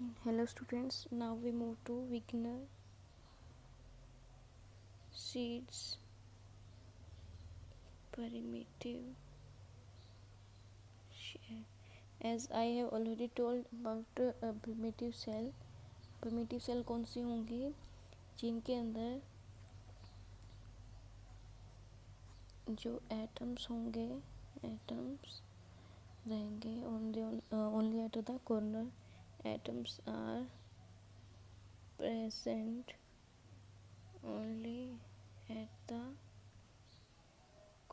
Hello students, now we move to Wigner seeds primitive shell. As I have already told about primitive cell कौन सी होंगी जिनके अंदर जो atoms होंगे atoms रहेंगे only at the corner atoms are present only at the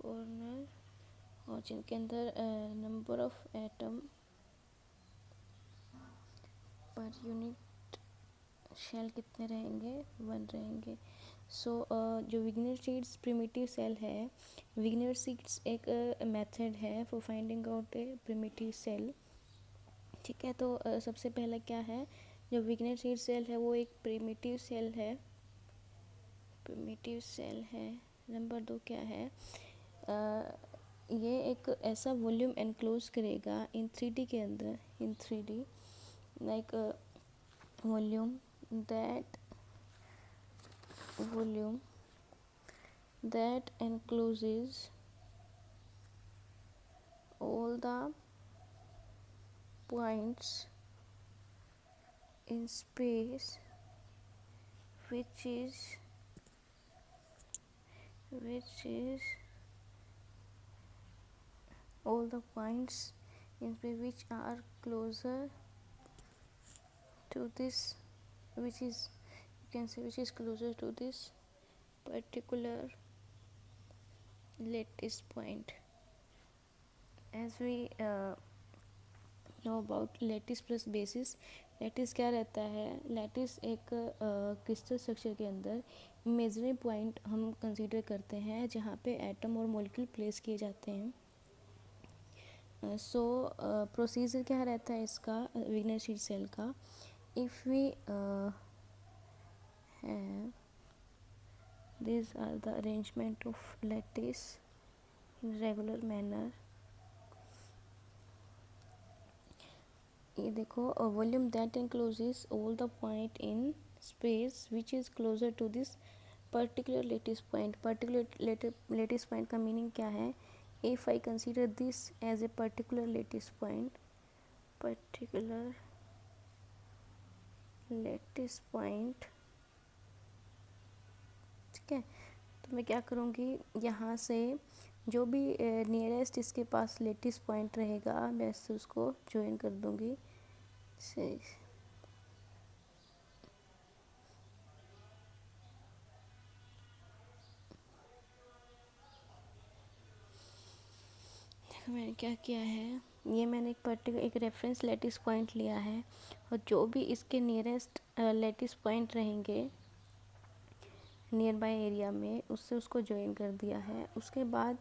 corner और जिनके अंदर number of atom per unit cell कितने रहेंगे 1 रहेंगे। जो विग्नर सीड्स प्रिमिटिव सेल है, विग्नर सीड्स एक मेथड है for finding out a primitive cell. ठीक है, तो सबसे पहला क्या है, जो विग्नर सीड सेल है वो एक प्रिमिटिव सेल है। नंबर 2 क्या है, ये एक ऐसा वॉल्यूम एनक्लोज करेगा इन 3D के अंदर, इन 3D like volume that encloses all the points in space which is all the points in space which are closer to this, which is you can say which is closer to this particular lattice point. As we know about lattice plus basis, lattice क्या रहता है, lattice एक crystal structure के अंदर imaginary point हम consider करते हैं जहाँ पे एटम और मॉलिक्यूल प्लेस किए जाते हैं। प्रोसीजर क्या रहता है इसका विग्नर सीड सेल का, if we have these are the arrangement of lattice in regular manner। ये देखो, volume that encloses all the point in space which is closer to this particular lattice point। particular lattice point का meaning क्या है, if I consider this as a particular lattice point, ठीक है, तो मैं क्या करूँगी, यहाँ से जो भी नियरेस्ट इसके पास लेटिस पॉइंट रहेगा मैं उसको ज्वाइन कर दूँगी से। मैंने क्या किया है, ये मैंने एक रेफरेंस लेटिस पॉइंट लिया है और जो भी इसके नियरेस्ट लेटिस पॉइंट रहेंगे नियर बाय एरिया में उससे उसको ज्वाइन कर दिया है। उसके बाद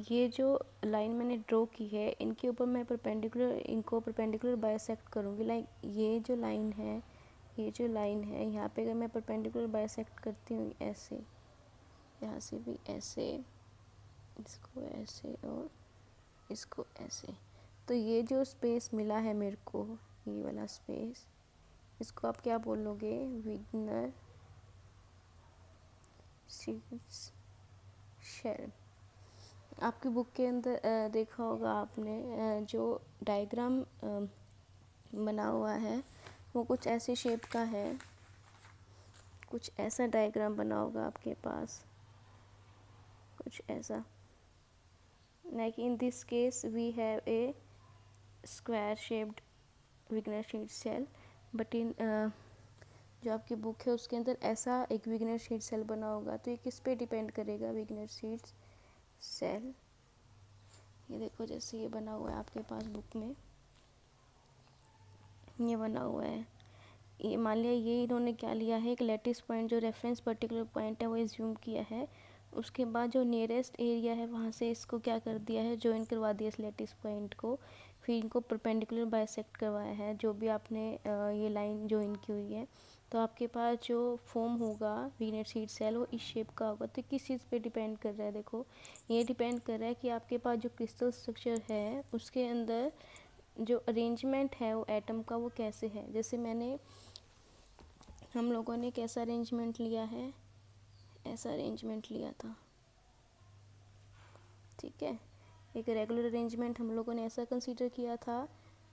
ये जो लाइन मैंने ड्रॉ की है इनके ऊपर मैं इनको परपेंडिकुलर बाइसेक्ट करूँगी। लाइक ये जो लाइन है यहाँ पे अगर मैं परपेंडिकुलर बाइसेक्ट करती हूँ ऐसे, यहाँ से भी ऐसे, इसको ऐसे और इसको ऐसे, तो ये जो स्पेस मिला है मेरे को, ये वाला स्पेस, इसको आप क्या बोलोगे, विग्नर सीड्स शेल। आपकी बुक के अंदर देखा होगा आपने जो डायग्राम बना हुआ है वो कुछ ऐसे शेप का है, कुछ ऐसा डायग्राम बना होगा आपके पास, कुछ ऐसा। Like in this case we have a square shaped Wigner Seitz cell, but in जो आपकी बुक है उसके अंदर ऐसा एक विग्नर सीड सेल बना होगा। तो ये किस पे डिपेंड करेगा, विग्नर सीड सेल। ये देखो जैसे ये बना हुआ है आपके पास बुक में, ये बना हुआ है, ये मान लिया ये इन्होंने क्या लिया है, एक लेटिस पॉइंट जो रेफरेंस पर्टिकुलर पॉइंट है वो एज्यूम किया है। उसके बाद जो नियरेस्ट एरिया है वहाँ से इसको क्या कर दिया है, ज्वाइन करवा दिया इस लेटिस पॉइंट को, फिर इनको परपेंडिकुलर बाइसेक्ट करवाया है जो भी आपने ये लाइन ज्वाइन की हुई है। तो आपके पास जो फॉर्म होगा विग्नर सीड सेल वो इस शेप का होगा। तो किस चीज़ पे डिपेंड कर रहा है, देखो ये डिपेंड कर रहा है कि आपके पास जो क्रिस्टल स्ट्रक्चर है उसके अंदर जो अरेंजमेंट है वो एटम का वो कैसे है, जैसे हम लोगों ने कैसा अरेंजमेंट लिया है, ऐसा अरेंजमेंट लिया था, ठीक है। एक रेगुलर अरेंजमेंट हम लोगों ने ऐसा कंसीडर किया था,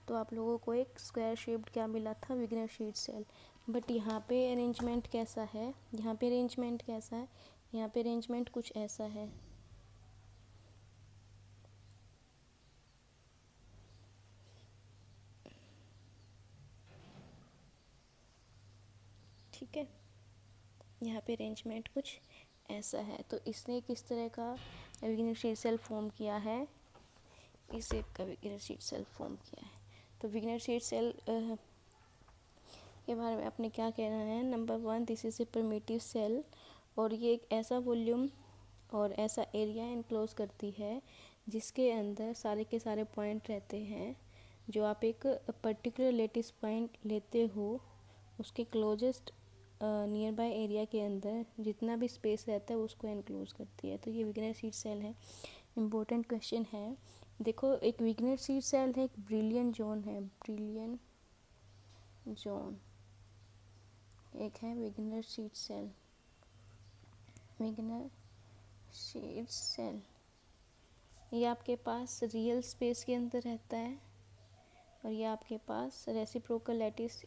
तो आप लोगों को एक स्क्वायर शेप्ड क्या मिला था, विग्नर शीट सेल। बट यहाँ पे अरेंजमेंट कैसा है, यहाँ पे अरेंजमेंट कैसा है, यहाँ पे अरेंजमेंट कुछ ऐसा है, ठीक है। यहाँ पे अरेंजमेंट कुछ ऐसा है। तो इसने किस तरह का विग्नर शीट सेल फॉर्म किया है, इस शेप का विग्नर शीट सेल फॉर्म किया है। तो विग्नर शीट सेल के बारे में आपने क्या कहना है। Number 1, this is a primitive cell, और ये एक ऐसा वॉल्यूम और ऐसा एरिया इनक्लोज करती है जिसके अंदर सारे के सारे पॉइंट रहते हैं। जो आप एक पर्टिकुलर लेटिस पॉइंट लेते हो, उसके क्लोजेस्ट नियर बाय एरिया के अंदर जितना भी स्पेस रहता है उसको एनक्लोज करती है। तो ये विग्नर शीट सेल है। इम्पोर्टेंट क्वेश्चन है, देखो एक विग्नर शीट सेल है, एक ब्रिलियन जोन है, ब्रिलियन जोन एक है विग्नर शीट सेल, विग्नर शीट सेल ये आपके पास रियल स्पेस के अंदर रहता है, और ये आपके पास reciprocal lattice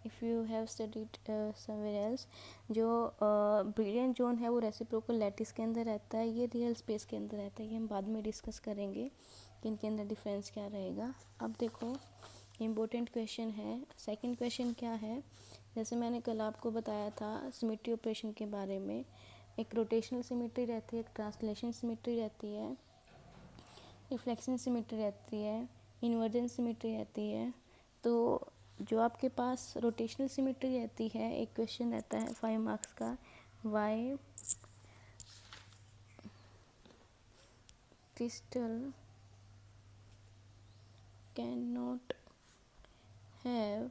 if you have studied somewhere else. जो ब्रिलियंट जोन है वो रेसिप्रोकल लैटिस के अंदर रहता है, ये रियल स्पेस के अंदर रहता है। ये हम बाद में डिस्कस करेंगे कि इनके अंदर डिफरेंस क्या रहेगा। अब देखो इम्पोर्टेंट क्वेश्चन है। सेकंड क्वेश्चन क्या है, जैसे मैंने कल आपको बताया था सिमेट्री ऑपरेशन के बारे में, एक रोटेशनल सिमेट्री रहती है, एक ट्रांसलेशन सिमेट्री रहती है, रिफ्लेक्शन सिमेट्री रहती है, इन्वर्जन सिमेट्री रहती है। तो जो आपके पास रोटेशनल सिमेट्री रहती है, एक क्वेश्चन रहता है 5 मार्क्स का, why crystal can not have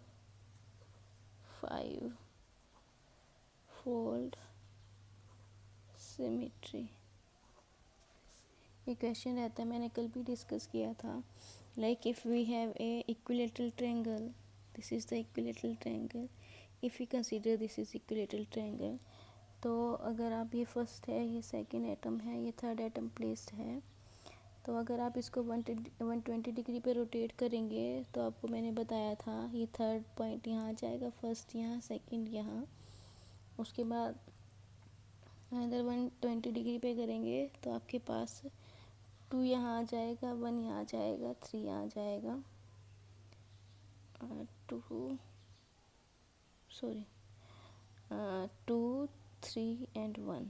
5-fold symmetry. ये क्वेश्चन रहता है, मैंने कल भी डिस्कस किया था। Like if we have a equilateral triangle, this is the equilateral triangle, if we consider this is equilateral triangle. तो अगर आप ये फर्स्ट है, ये सेकंड एटम है, ये थर्ड एटम प्लेस्ड है, तो अगर आप इसको 120 डिग्री पे रोटेट करेंगे तो आपको मैंने बताया था ये थर्ड पॉइंट यहाँ आ जाएगा, फर्स्ट यहाँ, सेकंड यहाँ। उसके बाद अगर 120 डिग्री पे करेंगे तो आपके पास 2 यहाँ आ जाएगा, 1 यहाँ आ जाएगा, 3 यहाँ आ जाएगा, 2 3 एंड 1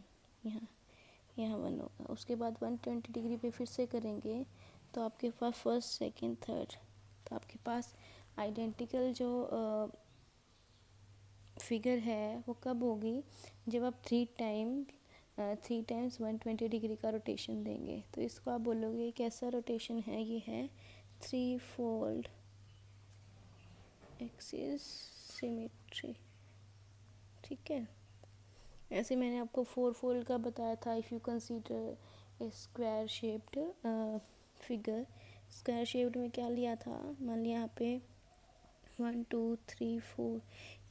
यहाँ 1 होगा। उसके बाद 120 डिग्री पे फिर से करेंगे तो आपके पास फर्स्ट, सेकंड, थर्ड, तो आपके पास आइडेंटिकल जो फिगर है वो कब होगी, जब आप 3 टाइम्स 120 डिग्री का रोटेशन देंगे। तो इसको आप बोलोगे कैसा रोटेशन है, ये है 3-fold एक्सिस सिमेट्री, ठीक है। ऐसे मैंने आपको 4-fold का बताया था। If you consider a square shaped figure, square shaped में क्या लिया था, मान लिया यहाँ पे 1 2 3 4,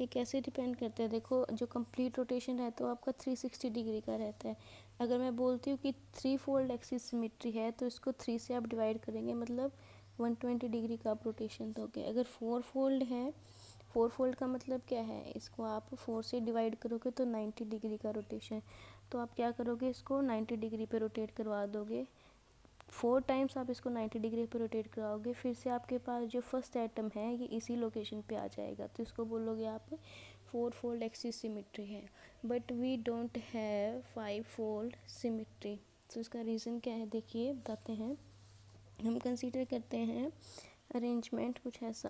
ये कैसे डिपेंड करता है। देखो जो कंप्लीट रोटेशन रहता है वो आपका 360 डिग्री का रहता है। अगर मैं बोलती हूँ कि 3-fold एक्सिस सिमेट्री है तो इसको 3 से आप डिवाइड करेंगे, मतलब 120 डिग्री का आप रोटेशन दोगे। अगर 4-fold है, 4-fold का मतलब क्या है, इसको आप 4 से डिवाइड करोगे तो 90 डिग्री का रोटेशन। तो आप क्या करोगे, इसको 90 डिग्री पे रोटेट करवा दोगे। 4 टाइम्स आप इसको 90 डिग्री पे रोटेट कराओगे, फिर से आपके पास जो फर्स्ट एटम है ये इसी लोकेशन पे आ जाएगा। तो इसको बोलोगे आप 4-fold एक्सिस सिमेट्री है। But we don't have 5-fold symmetry. तो इसका रीज़न क्या है, देखिए बताते हैं। हम कंसीडर करते हैं अरेंजमेंट कुछ ऐसा,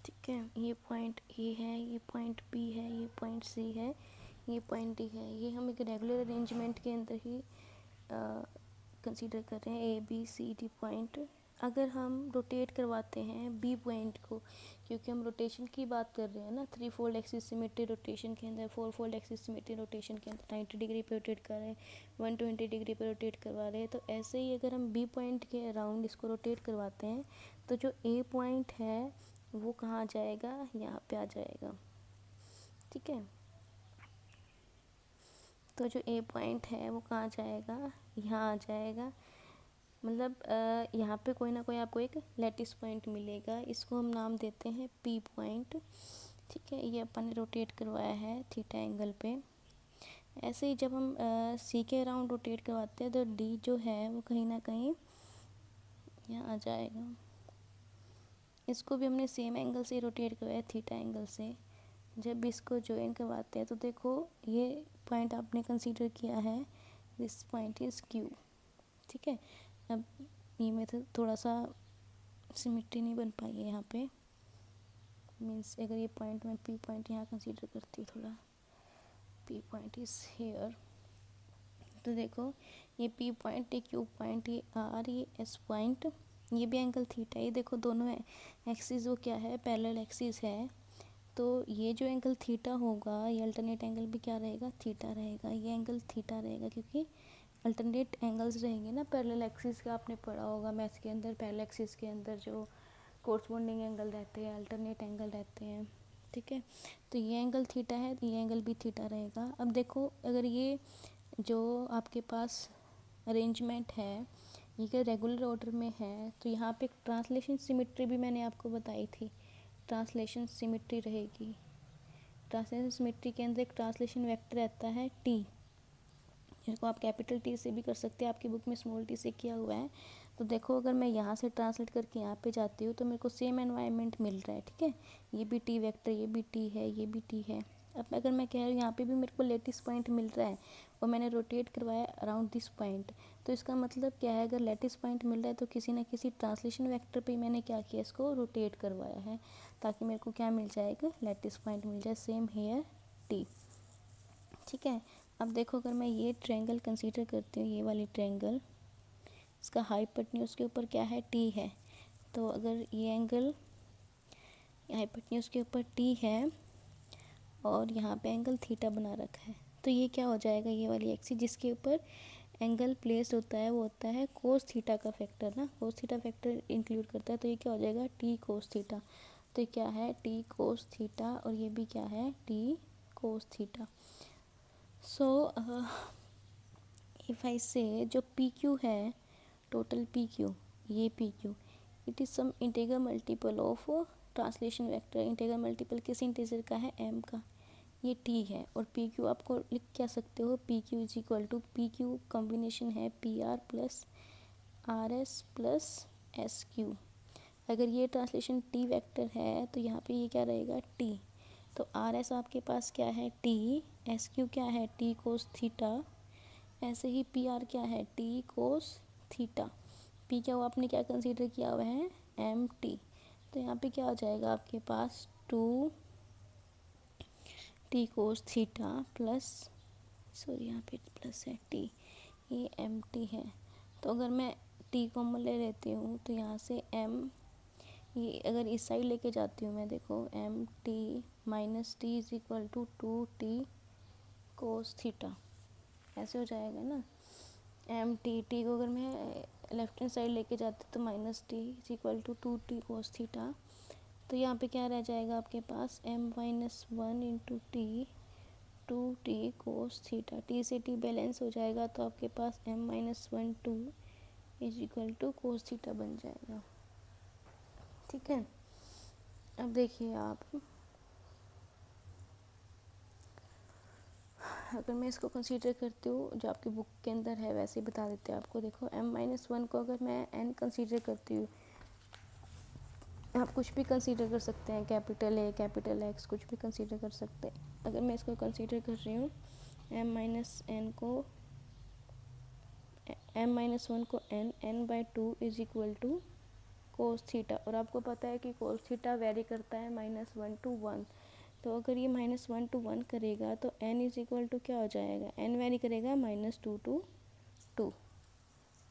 ठीक है। ये पॉइंट ए है, ये पॉइंट बी है, ये पॉइंट सी है, ये पॉइंट डी है। ये हम एक रेगुलर अरेंजमेंट के अंदर ही कंसीडर कर रहे हैं। A B C D point अगर हम रोटेट करवाते हैं बी पॉइंट को, क्योंकि हम रोटेशन की बात कर रहे हैं ना, 3 फोल्ड एक्सिस सिमेट्री रोटेशन के अंदर, 4 फोल्ड एक्सिस सिमेट्री रोटेशन के अंदर 90 डिग्री पे रोटेट कर रहे हैं, 120 डिग्री पे रोटेट करवा रहे हैं, तो ऐसे ही अगर हम बी पॉइंट के अराउंड इसको रोटेट करवाते हैं तो जो ए पॉइंट है वो कहाँ आ जाएगा, यहाँ पे आ जाएगा। ठीक है, तो जो ए पॉइंट है वो कहाँ जाएगा, यहाँ आ जाएगा। मतलब यहाँ पे कोई ना कोई आपको एक लैटिस पॉइंट मिलेगा, इसको हम नाम देते हैं पी पॉइंट। ठीक है, ये अपन ने रोटेट करवाया है थीटा एंगल पे। ऐसे ही जब हम सी के अराउंड रोटेट करवाते हैं तो डी जो है वो कहीं ना कहीं यहाँ आ जाएगा। इसको भी हमने सेम एंगल से रोटेट करवाया, थीटा एंगल से। जब इसको ज्वाइन करवाते हैं तो देखो ये पॉइंट आपने कंसीडर किया है, दिस पॉइंट इज़ क्यू। ठीक है, अब ये मेथड थोड़ा सा सिमेट्री नहीं बन पाई है यहाँ पे, मीन्स अगर ये पॉइंट मैं पी पॉइंट यहाँ कंसीडर करती हूँ, थोड़ा पी पॉइंट इज़ हेयर, तो देखो ये पी पॉइंट, ये क्यू पॉइंट, ये आर, ये एस पॉइंट, ये भी एंगल थीटा। ये देखो दोनों एक्सिस वो क्या है, पैरेलल एक्सिस है, तो ये जो एंगल थीटा होगा ये अल्टरनेट एंगल भी क्या रहेगा, थीटा रहेगा। ये एंगल थीटा रहेगा क्योंकि अल्टरनेट एंगल्स रहेंगे ना पैरेलल एक्सिस का, आपने पढ़ा होगा मैथ्स के अंदर, पैरेलल एक्सिस के अंदर जो कोरस्पोंडिंग एंगल रहते हैं, अल्टरनेट एंगल रहते हैं। ठीक है, तो ये एंगल थीटा है, तो ये एंगल भी थीटा रहेगा। अब देखो अगर ये जो आपके पास अरेंजमेंट है ये क्या रेगुलर ऑर्डर में है, तो यहाँ पे ट्रांसलेशन सिमेट्री भी मैंने आपको बताई थी, ट्रांसलेशन सिमेट्री रहेगी। ट्रांसलेशन सिमेट्री के अंदर एक ट्रांसलेशन वेक्टर रहता है टी, जिसको आप कैपिटल टी से भी कर सकते हैं, आपकी बुक में स्मॉल टी से किया हुआ है। तो देखो अगर मैं यहाँ से ट्रांसलेट करके यहाँ पे जाती हूँ तो मेरे को सेम एनवायरनमेंट मिल रहा है। ठीक है, ये भी टी वेक्टर, ये भी टी है, ये भी टी है। अब अगर मैं कह रही हूँ यहाँ पे भी मेरे को लेटिस पॉइंट मिल रहा है और मैंने रोटेट करवाया अराउंड दिस पॉइंट, तो इसका मतलब क्या है, अगर लेटिस पॉइंट मिल रहा है तो किसी ना किसी ट्रांसलेशन वेक्टर पे मैंने क्या किया, इसको रोटेट करवाया है, ताकि मेरे को क्या मिल जाएगा, लेटिस पॉइंट मिल जाए। Same here T. ठीक है, अब देखो अगर मैं ये ट्रायंगल कंसीडर करती हूँ, ये वाली ट्रायंगल, इसका हाइपोटेन्यूज के ऊपर क्या है, टी है, तो अगर ये एंगल हाइपोटेन्यूज के ऊपर टी है और यहाँ पे एंगल थीटा बना रखा है, तो ये क्या हो जाएगा, ये वाली एक्सिस जिसके ऊपर एंगल प्लेस होता है वो होता है कोस थीटा का फैक्टर ना, कोस थीटा फैक्टर इंक्लूड करता है, तो ये क्या हो जाएगा, टी कोस थीटा। तो ये क्या है, टी कोस थीटा, और ये भी क्या है, T cos theta. So if I say जो पी क्यू है, टोटल पी क्यू, ये P Q, it is some integral multiple of translation vector. Integral multiple किस इंटीजर का है, एम का, ये टी है। और पी क्यू आपको लिख क्या सकते हो, P Q is equal to, P Q combination है P R plus R S plus S Q. अगर ये ट्रांसलेशन टी वेक्टर है तो यहाँ पे ये क्या रहेगा, टी, तो आर एस आपके पास क्या है, टी, एस क्यू क्या है, टी कोस थीटा, ऐसे ही पी आर क्या है, टी कोस थीटा। पी क्या हुआ, आपने क्या कंसीडर किया हुआ है, एम टी, तो यहाँ पे क्या हो जाएगा आपके पास, two T cos theta plus, sorry यहाँ पे प्लस है टी, ये एम टी है। तो अगर मैं टी कॉमन ले लेती हूँ तो यहाँ से एम, ये अगर इस साइड लेके जाती हूँ मैं, देखो M T minus T is equal to two T cos theta, ऐसे हो जाएगा ना। एम टी को अगर मैं लेफ्ट हैंड साइड लेके जाती हूँ तो minus T is equal to two T cos theta, तो यहाँ पे क्या रह जाएगा आपके पास, M minus one into T, two T cos theta, T से टी बैलेंस हो जाएगा, तो आपके पास M minus one two is equal to cos theta बन जाएगा। ठीक है, अब देखिए आप, अगर मैं इसको कंसीडर करती हूँ जो आपकी बुक के अंदर है वैसे ही बता देते हैं आपको। देखो एम माइनस वन को अगर मैं एन कंसीडर करती हूँ, आप कुछ भी कंसीडर कर सकते हैं, कैपिटल ए कैपिटल एक्स कुछ भी कंसीडर कर सकते हैं। अगर मैं इसको कंसीडर कर रही हूँ एम माइनस एन को, एम माइनस वन को N, N by two is equal to cos theta, और आपको पता है कि कोस थीटा वेरी करता है माइनस वन टू वन, तो अगर ये माइनस वन टू वन करेगा तो एन इज इक्वल टू क्या हो जाएगा, एन वेरी करेगा minus two to two,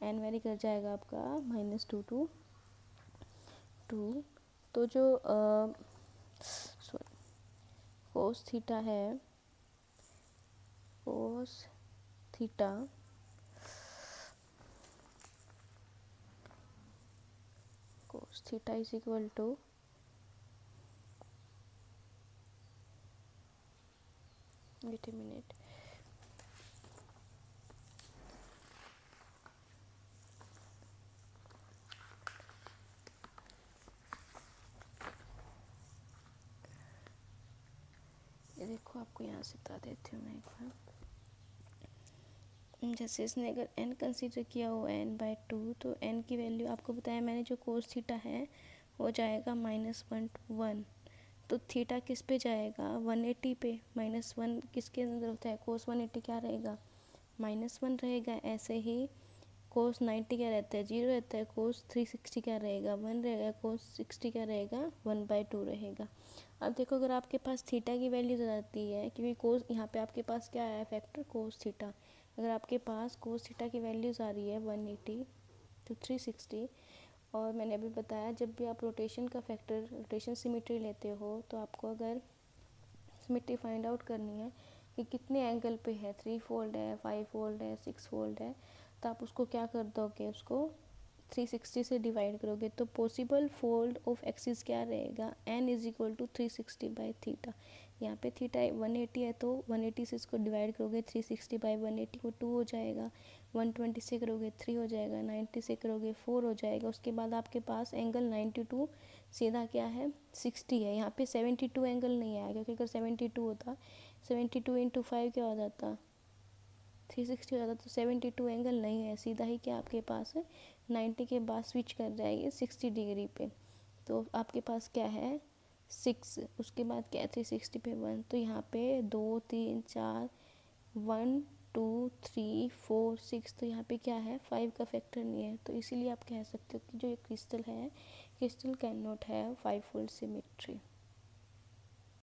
N vary कर जाएगा आपका माइनस टू टू 2, तो जो सॉरी कोस थीटा है, cos theta is equal to wait a minute, ये देखो आपको यहाँ से बता देती हूँ मैं एक बार। जैसे इसने अगर n कंसीडर किया हो n/2, तो n की वैल्यू आपको बताया मैंने, जो कोस थीटा है वो जाएगा -1 to 1। तो थीटा किस पे जाएगा, 180 पे। -1 किसके अंदर होता है, कोस 180 क्या रहेगा, -1 रहेगा। ऐसे ही कोस 90 क्या रहता है, 0 रहता है। कोस 360 क्या रहेगा, 1 रहेगा। कोस 60 क्या रहेगा, 1/2 रहेगा। अब देखो, अगर आपके पास थीटा की वैल्यू आ जाती है, क्योंकि कोस यहाँ पे आपके पास क्या आया फैक्टर, कोस थीटा। अगर आपके पास कोस थीटा की वैल्यूज़ आ रही है 180 to 360, और मैंने अभी बताया जब भी आप रोटेशन का फैक्टर, रोटेशन सिमेट्री लेते हो, तो आपको अगर सिमेट्री फाइंड आउट करनी है कि कितने एंगल पे है, 3 फोल्ड है, 5 फोल्ड है, 6 फोल्ड है, तो आप उसको क्या कर दोगे, उसको 360 से डिवाइड करोगे। तो पॉसिबल फोल्ड ऑफ एक्सिस क्या रहेगा, n इज इक्वल टू 360/थीटा। यहाँ पे थीटा 180 है, तो 180 से इसको डिवाइड करोगे, 360/180 को 2 हो जाएगा, 120 से करोगे 3 हो जाएगा, 90 से करोगे 4 हो जाएगा। उसके बाद आपके पास एंगल 92 सीधा क्या है, 60 है। यहाँ पे 72 एंगल नहीं आया, क्योंकि अगर 72 होता, 72 इंटू 5 क्या हो जाता, 360 हो जाता। तो 72 एंगल नहीं है, सीधा ही क्या आपके पास है, 90 के बाद स्विच कर जाएगी 60 डिग्री पे। तो आपके पास क्या है, 6, उसके बाद क्या है 360 पे 1। तो यहाँ पे 2 3 4 1 2 3 4 6, तो यहाँ पे क्या है, 5 का फैक्टर नहीं है। तो इसीलिए आप कह सकते हो कि जो ये क्रिस्टल है, crystal can not have 5 fold symmetry.